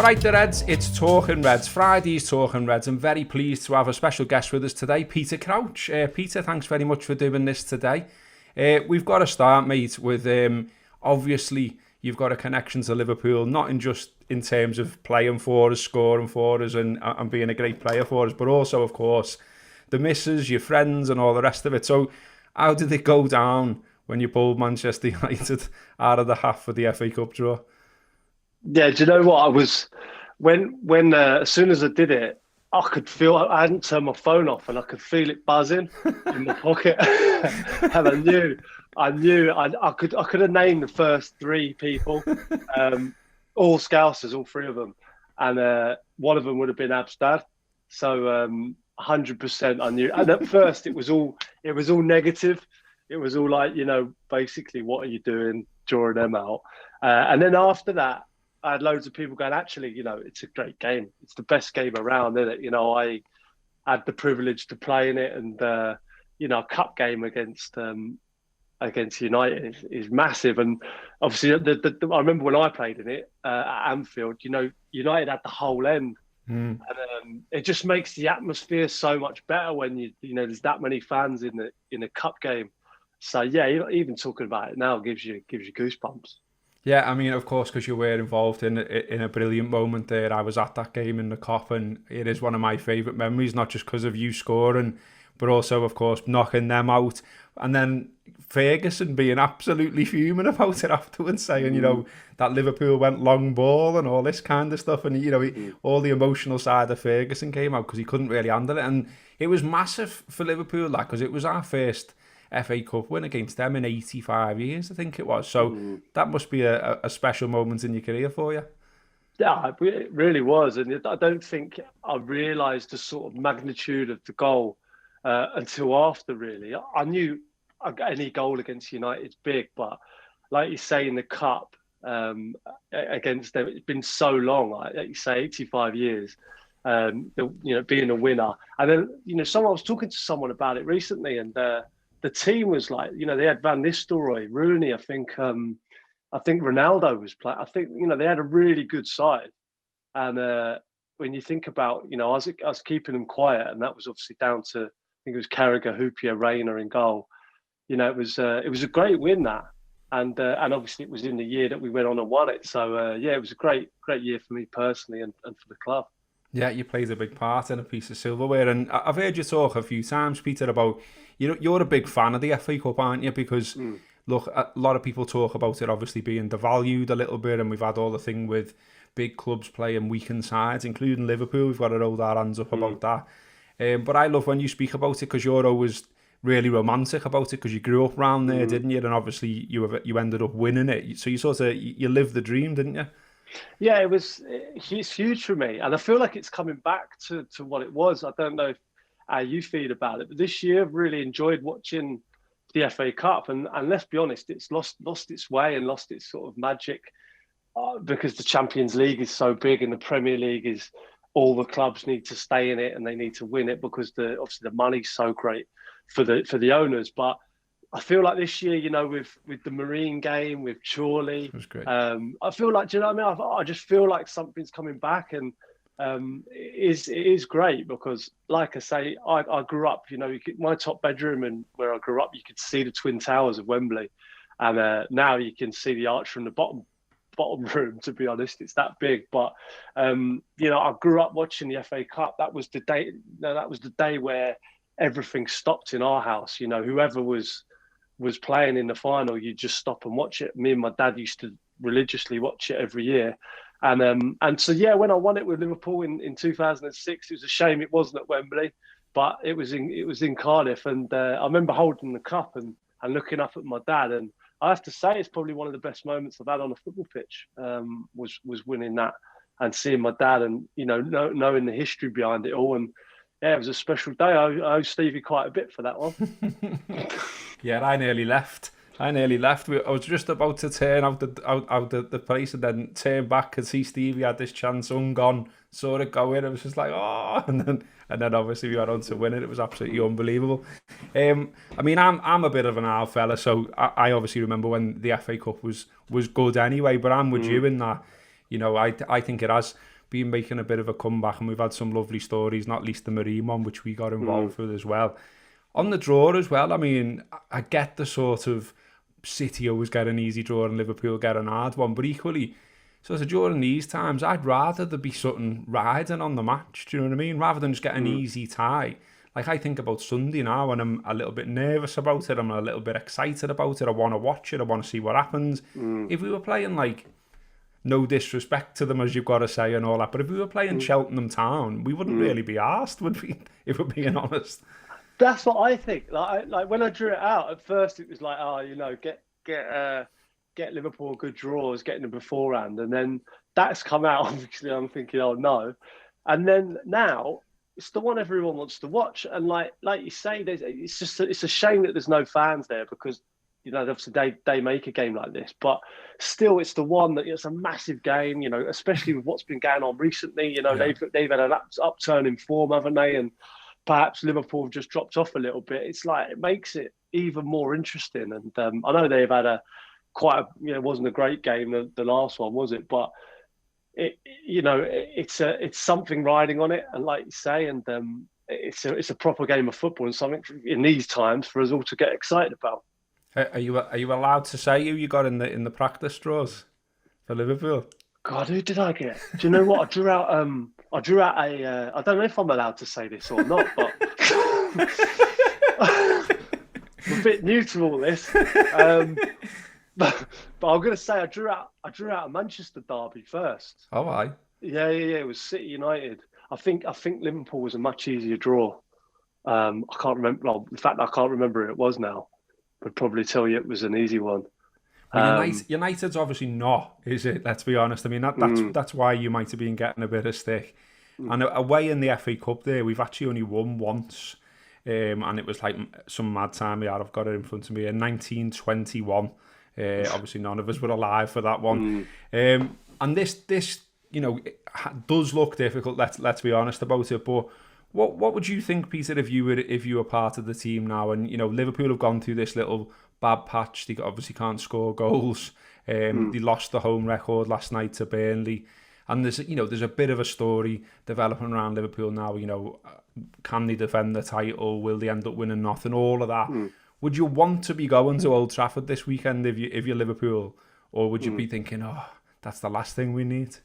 All right, the Reds, it's Talking Reds. Friday's Talking Reds. I'm very pleased to have a special guest with us today, Peter Crouch. Peter, thanks very much for doing this today. We've got to start, mate, with obviously you've got a connection to Liverpool, not just in terms of playing for us, scoring for us and being a great player for us, but also, of course, the missus, your friends and all the rest of it. So how did it go down when you pulled Manchester United out of the half for the FA Cup draw? Yeah, do you know what? I was when as soon as I did it, I could feel I hadn't turned my phone off, and I could feel it buzzing in my pocket, and I knew I could have named the first three people, all Scousers, all three of them, and one of them would have been Abstad. So 100% I knew. And at first, it was all negative. It was all like, basically, what are you doing, drawing them out? And then after that, I had loads of people going, actually, it's a great game. It's the best game around, isn't it? I had the privilege to play in it, and a cup game against United is massive. And obviously, I remember when I played in it at Anfield. United had the whole end, and it just makes the atmosphere so much better when there's that many fans in a cup game. So yeah, even talking about it now gives you goosebumps. Yeah, I mean, of course, because you were involved in a brilliant moment there. I was at that game in the Kop, and it is one of my favourite memories, not just because of you scoring, but also, of course, knocking them out. And then Ferguson being absolutely fuming about it afterwards, saying, that Liverpool went long ball and all this kind of stuff. And, all the emotional side of Ferguson came out because he couldn't really handle it. And it was massive for Liverpool, because it was our first FA Cup win against them in 85 years, I think it was. So that must be a special moment in your career for you. Yeah, it really was. And I don't think I realised the sort of magnitude of the goal until after, really. I knew any goal against United's big, but like you say, in the Cup against them, it's been so long, like you say, 85 years, being a winner. And then, I was talking to someone about it recently, and the team was like, they had Van Nistelrooy, Rooney. I think Ronaldo was playing. I think they had a really good side. And when you think about, I was keeping them quiet, and that was obviously down to, I think it was Carragher, Hoopier, Reina in goal. It was a great win, that, and obviously it was in the year that we went on and won it. So it was a great year for me personally and for the club. Yeah, you played a big part in a piece of silverware, and I've heard you talk a few times, Peter, about you're a big fan of the FA Cup, aren't you? Because look, a lot of people talk about it obviously being devalued a little bit, and we've had all the thing with big clubs playing weakened sides, including Liverpool. We've got to hold our hands up about that. But I love when you speak about it, because you're always really romantic about it, because you grew up around there, didn't you? And obviously you ended up winning it, so you lived the dream, didn't you? Yeah, it's huge for me, and I feel like it's coming back to what it was. I don't know how you feel about it, but this year I've really enjoyed watching the FA Cup, and let's be honest, it's lost its way and lost its sort of magic because the Champions League is so big, and the Premier League is, all the clubs need to stay in it and they need to win it because obviously the money's so great for the owners. But I feel like this year, with the Marine game, with Chorley, it was great. I feel like, do you know what I mean? I just feel like something's coming back, and it is great because, like I say, I grew up, my top bedroom and where I grew up, you could see the Twin Towers of Wembley, and now you can see the arch from the bottom room. To be honest, it's that big. But I grew up watching the FA Cup. That was the day. That was the day where everything stopped in our house. Whoever was playing in the final, you'd just stop and watch it. Me and my dad used to religiously watch it every year. And so, yeah, when I won it with Liverpool in 2006, it was a shame it wasn't at Wembley, but it was in Cardiff. And I remember holding the cup and looking up at my dad. And I have to say, it's probably one of the best moments I've had on a football pitch, was winning that and seeing my dad and, knowing the history behind it all. And yeah, it was a special day. I owe Stevie quite a bit for that one. Yeah, I nearly left. I was just about to turn out the place and then turn back and see Stevie had this chance ungone, saw it go in. It was just like, oh, and then obviously we went on to win it. It was absolutely unbelievable. I mean, I'm a bit of an owl fella, so I obviously remember when the FA Cup was good anyway. But I'm with you in that. you know, I think it has been making a bit of a comeback, and we've had some lovely stories, not least the Marine one, which we got involved with as well. On the draw as well, I mean, I get the sort of City always get an easy draw and Liverpool get an hard one, but equally, so during these times, I'd rather there be something riding on the match, do you know what I mean? Rather than just get an easy tie. Like, I think about Sunday now, and I'm a little bit nervous about it, I'm a little bit excited about it, I want to watch it, I want to see what happens. If we were playing, like, no disrespect to them, as you've got to say, and all that, but if we were playing Cheltenham Town, we wouldn't really be arsed, would we, if we're being honest? That's what I think. Like when I drew it out, at first it was like, oh, you know, get Liverpool good draws, getting them beforehand, and then that's come out. Obviously, I'm thinking, oh no, and then now it's the one everyone wants to watch, and like you say, it's a shame that there's no fans there, because you know obviously they make a game like this, but still it's the one that it's a massive game, you know, especially with what's been going on recently. You know, they've had an upturn in form, haven't they? And perhaps Liverpool have just dropped off a little bit. It's like it makes it even more interesting. And I know they've had it wasn't a great game, the last one, was it? But it's something riding on it, and like you say, and it's a proper game of football, and something in these times for us all to get excited about. Are you allowed to say who you got in the practice draws for Liverpool? God, who did I get? Do you know what? I drew out a. I don't know if I'm allowed to say this or not, but I'm a bit new to all this. But I'm going to say I drew out a Manchester derby first. Oh, aye. Yeah. It was City United. I think Liverpool was a much easier draw. I can't remember. Well, in fact, I can't remember who it was now. Would probably tell you it was an easy one. Well, United's obviously not, is it? Let's be honest. I mean, that's why you might have been getting a bit of stick. And away in the FA Cup there, we've actually only won once. And it was like some mad time. Yeah, I've got it in front of me. In 1921. Obviously, none of us were alive for that one. And this, you know, does look difficult. Let's be honest about it. But what would you think, Peter, if you were part of the team now? And you know, Liverpool have gone through this little bad patch. They obviously can't score goals. They lost the home record last night to Burnley. And there's a bit of a story developing around Liverpool now. You know, can they defend the title? Will they end up winning nothing? All of that. Would you want to be going to Old Trafford this weekend if you're Liverpool, or would you be thinking, oh, that's the last thing we need?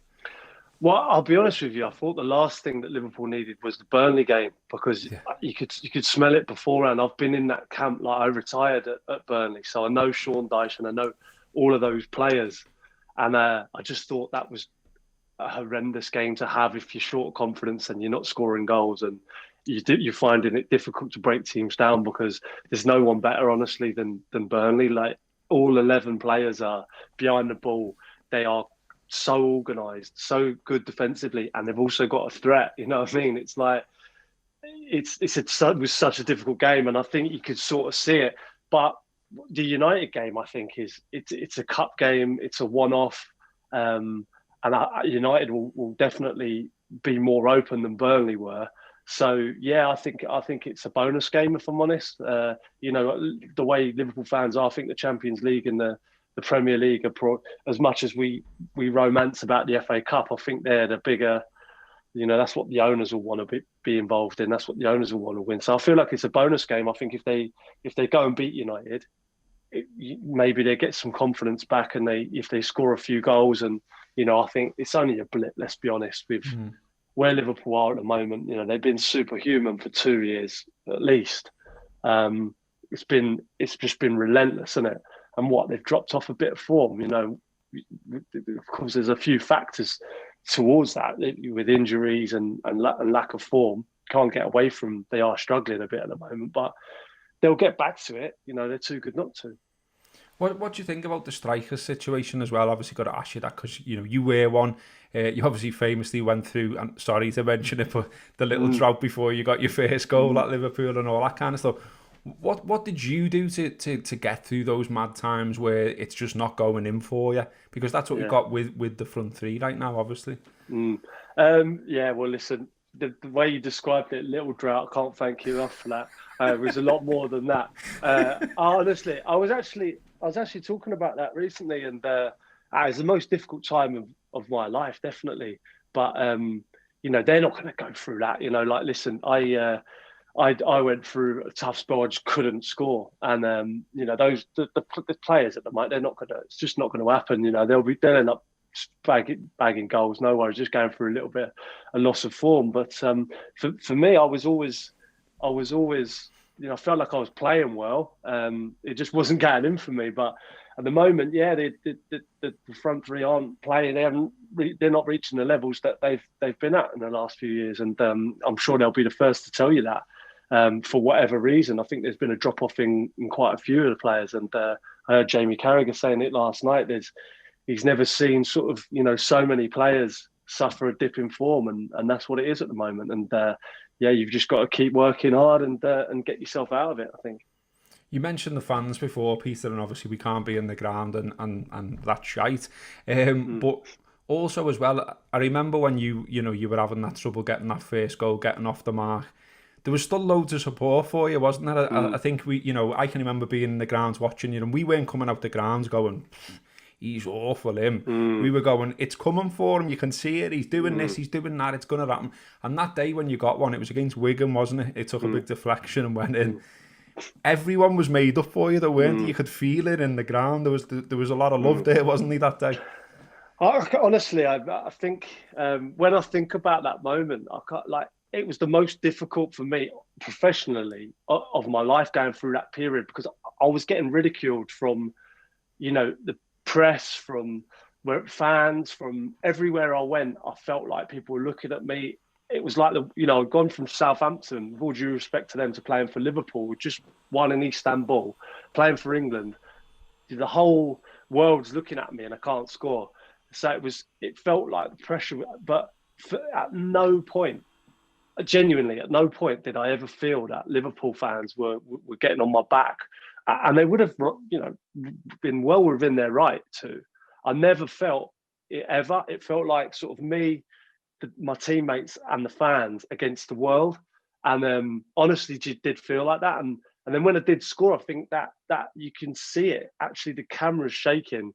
Well, I'll be honest with you. I thought the last thing that Liverpool needed was the Burnley game, because you could smell it beforehand. I've been in that camp. Like, I retired at Burnley, so I know Sean Dyche and I know all of those players. And I just thought that was a horrendous game to have if you're short of confidence and you're not scoring goals, and you're finding it difficult to break teams down, because there's no one better, honestly, than Burnley. Like, all 11 players are behind the ball. They are so organised, so good defensively, and they've also got a threat. You know what I mean? It's like it was such a difficult game, and I think you could sort of see it. But the United game, I think, it's a cup game. It's a one-off, and United will definitely be more open than Burnley were. So yeah, I think it's a bonus game, if I'm honest. You know, the way Liverpool fans are, I think the Champions League and the Premier League are as much as we romance about the FA Cup. I think they're the bigger. You know, that's what the owners will want to be involved in. That's what the owners will want to win. So I feel like it's a bonus game. I think if they go and beat United, maybe they get some confidence back, and if they score a few goals, and you know, I think it's only a blip. Let's be honest with. Where Liverpool are at the moment, you know, they've been superhuman for 2 years at least. It's just been relentless, isn't it? And they've dropped off a bit of form. You know, of course, there's a few factors towards that with injuries and lack of form. Can't get away from. They are struggling a bit at the moment, but they'll get back to it. You know, they're too good not to. What do you think about the strikers situation as well? Obviously, got to ask you that because you know you were one. You obviously famously went through, and sorry to mention it, but the little drought before you got your first goal at Liverpool and all that kind of stuff. What did you do to get through those mad times where it's just not going in for you? Because that's what we've got with the front three right now, obviously. Yeah, well, listen, the way you described it, little drought, I can't thank you enough for that. It was a lot more than that. Honestly, I was actually talking about that recently, and it was the most difficult time of my life, definitely. But they're not going to go through that. Like, listen, I went through a tough spell. I just couldn't score, and the players at the moment, they're not going to. It's just not going to happen. They'll end up bagging goals. No worries, just going through a little bit a loss of form. But for me, I was always, I felt like I was playing well. It just wasn't getting in for me. But at the moment, the front three aren't playing. They're not reaching the levels that they've been at in the last few years, and I'm sure they'll be the first to tell you that. For whatever reason, I think there's been a drop off in quite a few of the players, and I heard Jamie Carragher saying it last night. He's never seen sort of so many players suffer a dip in form, and that's what it is at the moment. And you've just got to keep working hard and get yourself out of it, I think. You mentioned the fans before, Peter, and obviously we can't be in the ground and that's shite. But also as well, I remember when you were having that trouble getting that first goal, getting off the mark. There was still loads of support for you, wasn't there? I think I can remember being in the grounds watching you, and we weren't coming out the grounds going, he's awful, him. We were going, it's coming for him, you can see it, he's doing this, he's doing that, it's going to happen. And that day when you got one, it was against Wigan, wasn't it? It took a big deflection and went in. Everyone was made up for you, though, weren't they? You could feel it in the ground. There was a lot of love there, wasn't there, that day? Honestly, I think when I think about that moment, it was the most difficult for me professionally of my life going through that period, because I was getting ridiculed from, the press, from fans, from everywhere I went. I felt like people were looking at me. It was like I'd gone from Southampton, with all due respect to them, to playing for Liverpool, just won in Istanbul, playing for England. The whole world's looking at me and I can't score. So it felt like the pressure, but at no point, genuinely, at no point did I ever feel that Liverpool fans were getting on my back, and they would have, been well within their right to. I never felt it ever. It felt like sort of me, my teammates, and the fans against the world, and honestly, did feel like that. And then when I did score, I think that you can see it. Actually, the camera's shaking.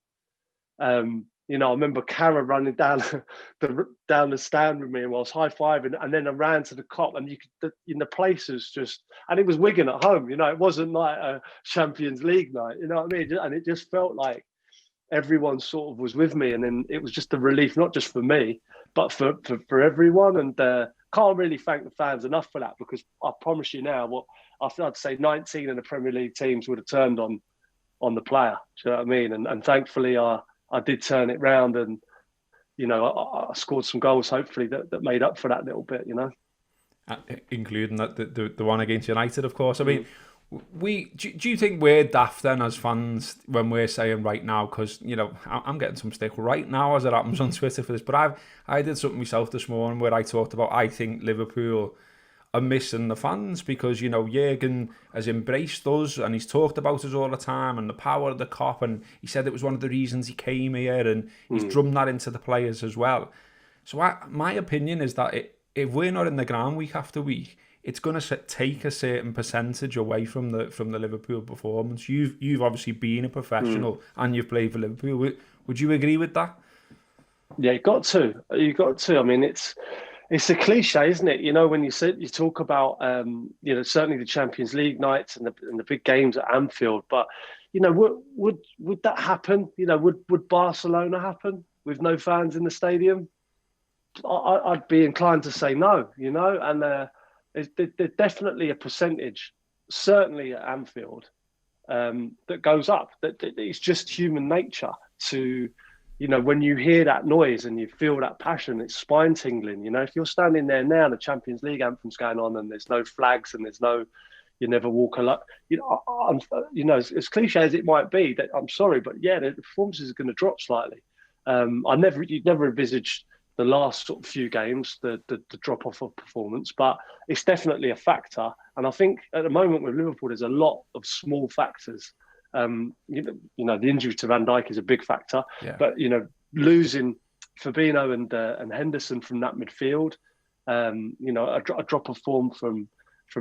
I remember Cara running down the stand with me, and I was high-fiving, and then I ran to the cop, and the place was just, and it was Wigan at home, it wasn't like a Champions League night, you know what I mean? And it just felt like everyone sort of was with me, and then it was just a relief, not just for me, but for everyone. And can't really thank the fans enough for that, because I promise you now, I'd say 19 of the Premier League teams would have turned on the player. Do you know what I mean? And thankfully, I did turn it round, and I scored some goals, hopefully that made up for that little bit. Including that the one against United, of course. I mean, do you think we're daft then as fans when we're saying right now? Because I'm getting some stick right now as it happens on Twitter for this, but I did something myself this morning where I talked about, I think Liverpool are missing the fans, because Jurgen has embraced us and he's talked about us all the time and the power of the cop, and he said it was one of the reasons he came here, and he's drummed that into the players as well. So my opinion is that if we're not in the ground week after week, it's going to take a certain percentage away from the Liverpool performance. You've obviously been a professional and you've played for Liverpool. Would you agree with that? Yeah, you got to. I mean, it's a cliche, isn't it? When you talk about, certainly the Champions League nights and the big games at Anfield. But, would that happen? Would Barcelona happen with no fans in the stadium? I'd be inclined to say no, and there's definitely a percentage, certainly at Anfield, that goes up. That it's just human nature to, when you hear that noise and you feel that passion, it's spine tingling. If you're standing there now, the Champions League anthem's going on, and there's no flags and there's no, you never walk alone. As cliche as it might be, that I'm sorry, but yeah, the performances are going to drop slightly. You'd never envisaged the last sort of few games, the drop off of performance, but it's definitely a factor. And I think at the moment with Liverpool, there's a lot of small factors. The injury to Van Dijk is a big factor, but losing Fabinho and Henderson from that midfield, a drop of form from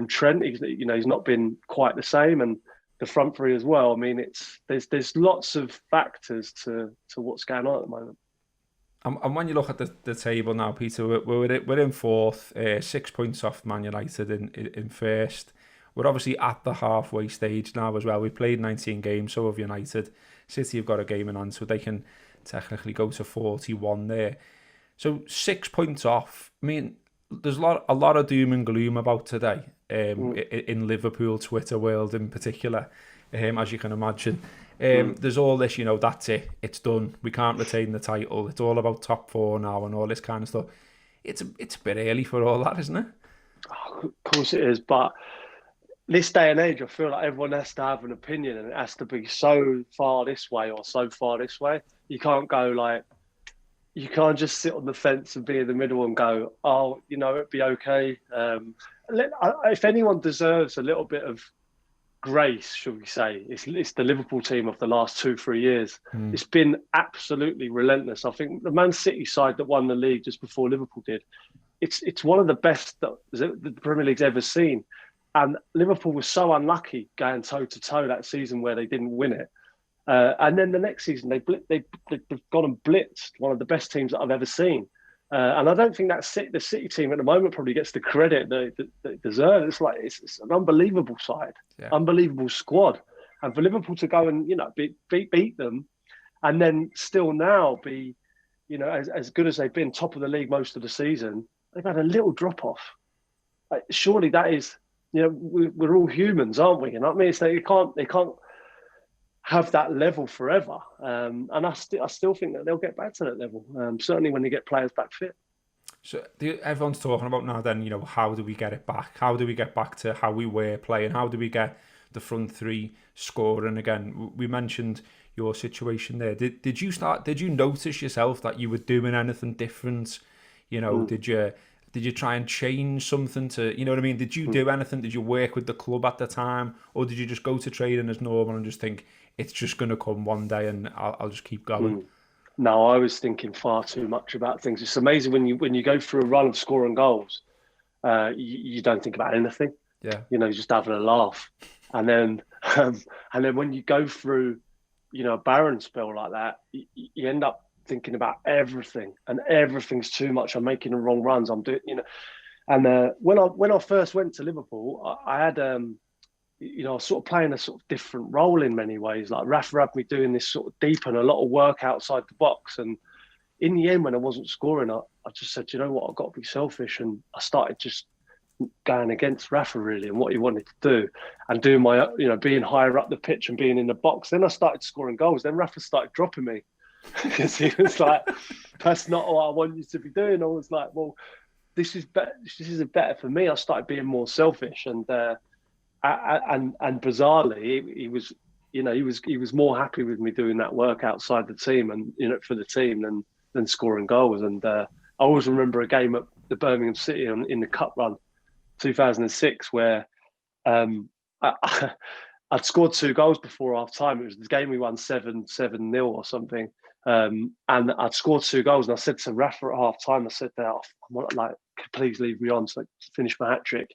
Trent. He's not been quite the same, and the front three as well. I mean, there's lots of factors to what's going on at the moment. And when you look at the table now, Peter, we're in fourth, 6 points off Man United in first. We're obviously at the halfway stage now as well. We've played 19 games, so have United. City have got a game in hand, so they can technically go to 41 there. So 6 points off. I mean, there's a lot of doom and gloom about today in Liverpool Twitter world in particular, as you can imagine. There's all this, that's it, it's done, we can't retain the title, it's all about top four now and all this kind of stuff. It's a bit early for all that, isn't it? Oh, of course it is, but this day and age, I feel like everyone has to have an opinion and it has to be so far this way or so far this way. You can't just sit on the fence and be in the middle and go, oh, it'd be okay. If anyone deserves a little bit of grace, should we say, it's the Liverpool team of the last 2-3 years. It's been absolutely relentless. I think the Man City side that won the league just before Liverpool did, it's one of the best that the Premier League's ever seen. And Liverpool was so unlucky going toe-to-toe that season where they didn't win it. And then the next season, they've gone and blitzed one of the best teams that I've ever seen. And I don't think the City team at the moment probably gets the credit they deserve. It's an unbelievable side, unbelievable squad. And for Liverpool to go and, beat them and then still now be, as good as they've been, top of the league most of the season, they've had a little drop-off. Surely that is... we're all humans, aren't we? You know what I mean? So they can't have that level forever. And I still think that they'll get back to that level. Certainly when they get players back fit. So everyone's talking about now then, how do we get it back? How do we get back to how we were playing? How do we get the front three scoring again? We mentioned your situation there. Did you notice yourself that you were doing anything different? Did you try and change something to, you know what I mean? Did you do anything? Did you work with the club at the time? Or did you just go to training as normal and just think, it's just going to come one day and I'll just keep going? No, I was thinking far too much about things. It's amazing when you go through a run of scoring goals, you don't think about anything. Yeah. You're just having a laugh. And then when you go through, a barren spell like that, you end up thinking about everything, and everything's too much. I'm making the wrong runs. I'm doing, And when I first went to Liverpool, I had, I was sort of playing a sort of different role in many ways. Like Rafa had me doing this sort of deep and a lot of work outside the box. And in the end, when I wasn't scoring, I just said, you know what, I've got to be selfish. And I started just going against Rafa really and what he wanted to do and doing my, being higher up the pitch and being in the box. Then I started scoring goals. Then Rafa started dropping me. Because he was like, that's not what I want you to be doing. I was like, well, this is better. This is better for me. I started being more selfish, and bizarrely, he was more happy with me doing that work outside the team and for the team than scoring goals. And I always remember a game at the Birmingham City in the Cup run, 2006, where I'd scored 2 goals before half time. It was the game we won 7-0 or something. And I'd scored 2 goals, and I said to Rafa at half time, I said, please leave me on so I finish my hat trick.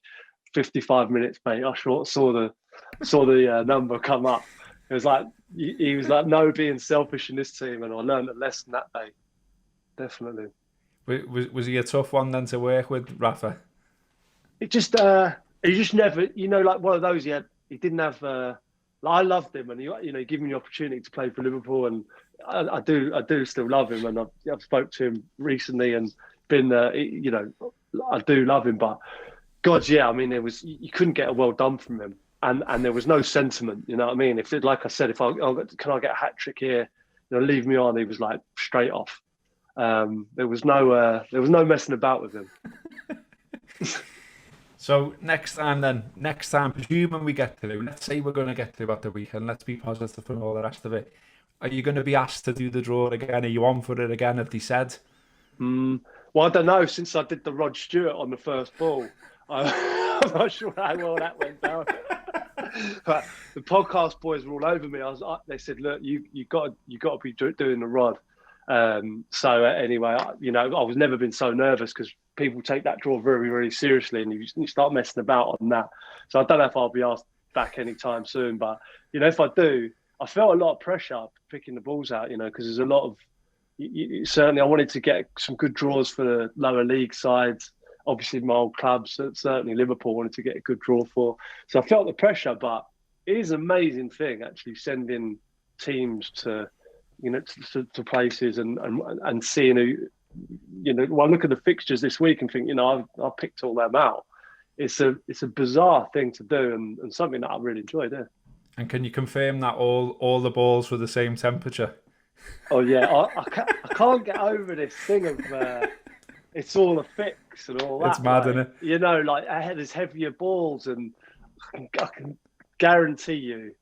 55 minutes, mate. I saw the number come up. It was like he was like, no, being selfish in this team, and I learned a lesson that day. Definitely. Was he a tough one then to work with, Rafa? He just never, like one of those. He didn't have. I loved him, and he gave me the opportunity to play for Liverpool, and I do still love him, and I've spoke to him recently, and been, I do love him, but God, yeah, I mean, you couldn't get a well done from him, and there was no sentiment, you know what I mean? Like I said, can I get a hat trick here? Leave me on. He was like straight off. There was no messing about with him. So next time, presuming we get through, let's say we're going to get through at the weekend, let's be positive and all the rest of it. Are you going to be asked to do the draw again? Are you on for it again, have they said? Well, I don't know. Since I did the Rod Stewart on the first ball, I'm not sure how well that went down. But the podcast boys were all over me. They said, "Look, you got to be doing the Rod." So anyway, I was never been so nervous because people take that draw very, very seriously, and you start messing about on that. So I don't know if I'll be asked back anytime soon, but if I do, I felt a lot of pressure picking the balls out, because there's a lot of certainly I wanted to get some good draws for the lower league sides. Obviously, my old clubs, certainly Liverpool, wanted to get a good draw for. So I felt the pressure, but it is an amazing thing actually sending teams to places and seeing who, well, I look at the fixtures this week and think, I picked all them out. It's a bizarre thing to do and something that I really enjoyed. Yeah. And can you confirm that all the balls were the same temperature? Oh yeah, I can't get over this thing of it's all a fix and all that. It's mad, isn't it? Like there's heavier balls, and I can guarantee you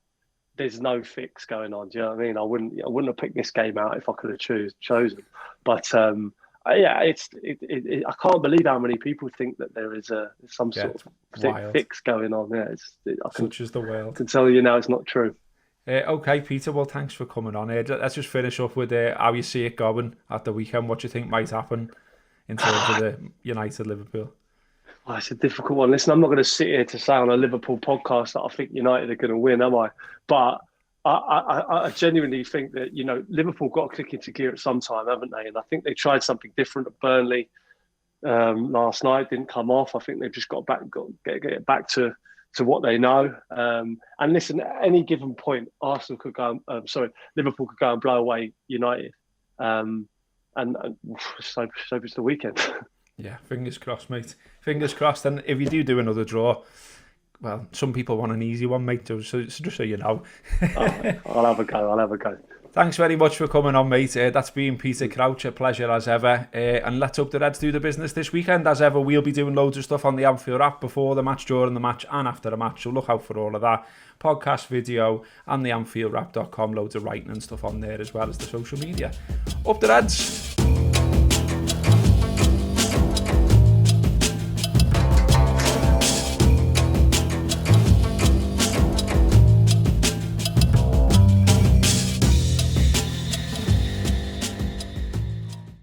there's no fix going on. Do you know what I mean? I wouldn't have picked this game out if I could have chosen. But yeah, I can't believe how many people think that there is some sort of fix going on there. Such is the world. I can tell you now, it's not true. Okay, Peter. Well, thanks for coming on here. Let's just finish up with how you see it going at the weekend. What do you think might happen in terms of the United Liverpool? Well, it's a difficult one. Listen, I'm not going to sit here to say on a Liverpool podcast that I think United are going to win, am I? But I genuinely think that Liverpool got to click into gear at some time, haven't they? And I think they tried something different at Burnley last night. Didn't come off. I think they've just got get back to what they know. And listen, at any given point, Liverpool could go and blow away United. And so it's the weekend. Yeah, fingers crossed, mate. Fingers crossed. And if you do another draw, well, some people want an easy one, mate. So just so you know. I'll have a go. Thanks very much for coming on, mate. That's been Peter Crouch. A pleasure as ever. And let's hope the Reds do the business this weekend. As ever, we'll be doing loads of stuff on the Anfield Wrap before the match, during the match, and after the match. So look out for all of that. Podcast, video, and the AnfieldWrap.com. Loads of writing and stuff on there, as well as the social media. Up the Reds.